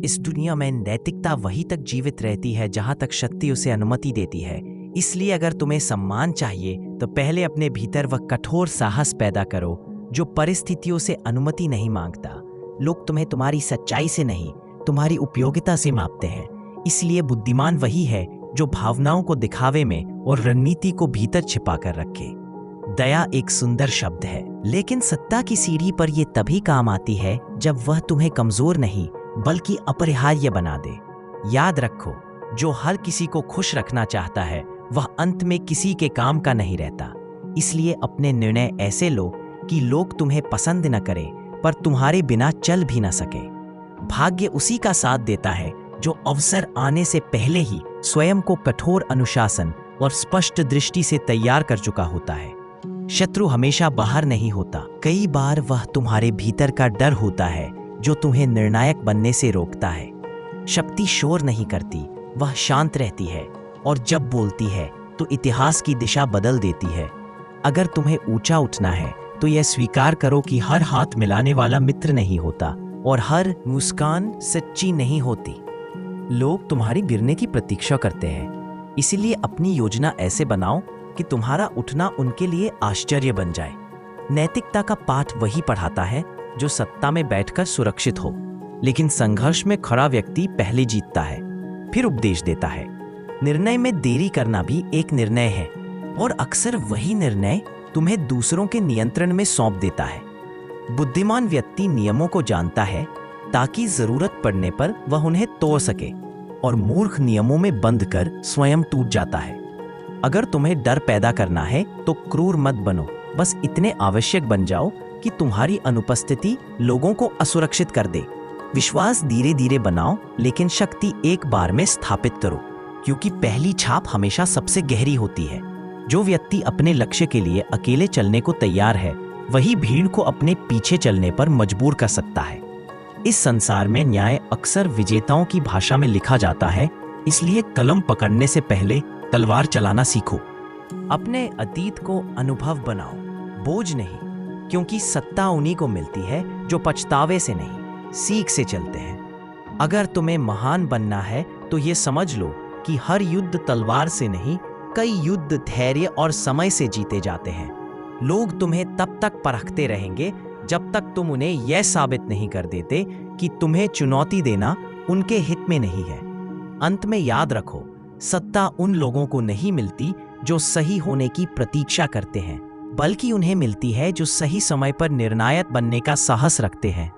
इस दुनिया में नैतिकता वहीं तक जीवित रहती है जहां तक शक्ति उसे अनुमति देती है। इसलिए अगर तुम्हें सम्मान चाहिए तो पहले अपने भीतर वह कठोर साहस पैदा करो जो परिस्थितियों से अनुमति नहीं मांगता। लोग तुम्हें तुम्हारी सच्चाई से नहीं, तुम्हारी उपयोगिता से मापते हैं। इसलिए बुद्धिमान वही है जो भावनाओं को दिखावे में और रणनीति को भीतर छिपा कर रखे। दया एक सुंदर शब्द है, लेकिन सत्ता की सीढ़ी पर यह तभी काम आती है जब वह तुम्हें कमजोर नहीं बल्कि अपरिहार्य बना दे। याद रखो, जो हर किसी को खुश रखना चाहता है वह अंत में किसी के काम का नहीं रहता। इसलिए अपने निर्णय ऐसे लो कि लोग तुम्हें पसंद न करें पर तुम्हारे बिना चल भी न सके। भाग्य उसी का साथ देता है जो अवसर आने से पहले ही स्वयं को कठोर अनुशासन और स्पष्ट दृष्टि से तैयार कर चुका होता है। शत्रु हमेशा बाहर नहीं होता, कई बार वह तुम्हारे भीतर का डर होता है जो तुम्हें निर्णायक बनने से रोकता है। शक्ति शोर नहीं करती, वह शांत रहती है और जब बोलती है तो इतिहास की दिशा बदल देती है। अगर तुम्हें ऊंचा उठना है तो यह स्वीकार करो कि हर हाथ मिलाने वाला मित्र नहीं होता और हर मुस्कान सच्ची नहीं होती। लोग तुम्हारी गिरने की प्रतीक्षा करते हैं, इसलिए अपनी योजना ऐसे बनाओ कि तुम्हारा उठना उनके लिए आश्चर्य बन जाए। नैतिकता का पाठ वही पढ़ाता है जो सत्ता में बैठकर सुरक्षित हो, लेकिन संघर्ष में खड़ा व्यक्ति पहले जीतता है, फिर उपदेश देता है। निर्णय में देरी करना भी एक निर्णय है और अक्सर वही निर्णय तुम्हें दूसरों के नियंत्रण में सौंप देता है। बुद्धिमान व्यक्ति नियमों को जानता है ताकि जरूरत पड़ने पर वह उन्हें तोड़ सके, और मूर्ख नियमों में बंद कर स्वयं टूट जाता है। अगर तुम्हें डर पैदा करना है तो क्रूर मत बनो, बस इतने आवश्यक बन जाओ कि तुम्हारी अनुपस्थिति लोगों को असुरक्षित कर दे। विश्वास धीरे धीरे बनाओ, लेकिन शक्ति एक बार में स्थापित करो, क्योंकि पहली छाप हमेशा सबसे गहरी होती है। जो व्यक्ति अपने लक्ष्य के लिए अकेले चलने को तैयार है वही भीड़ को अपने पीछे चलने पर मजबूर कर सकता है। इस संसार में न्याय अक्सर विजेताओं की भाषा में लिखा जाता है, इसलिए कलम पकड़ने से पहले तलवार चलाना सीखो। अपने अतीत को अनुभव बनाओ, बोझ नहीं, क्योंकि सत्ता उन्हीं को मिलती है जो पछतावे से नहीं, सीख से चलते हैं। अगर तुम्हें महान बनना है तो ये समझ लो कि हर युद्ध तलवार से नहीं, कई युद्ध धैर्य और समय से जीते जाते हैं। लोग तुम्हें तब तक परखते रहेंगे जब तक तुम उन्हें यह साबित नहीं कर देते कि तुम्हें चुनौती देना उनके हित में नहीं है। अंत में याद रखो, सत्ता उन लोगों को नहीं मिलती जो सही होने की प्रतीक्षा करते हैं, बल्कि उन्हें मिलती है जो सही समय पर निर्णायक बनने का साहस रखते हैं।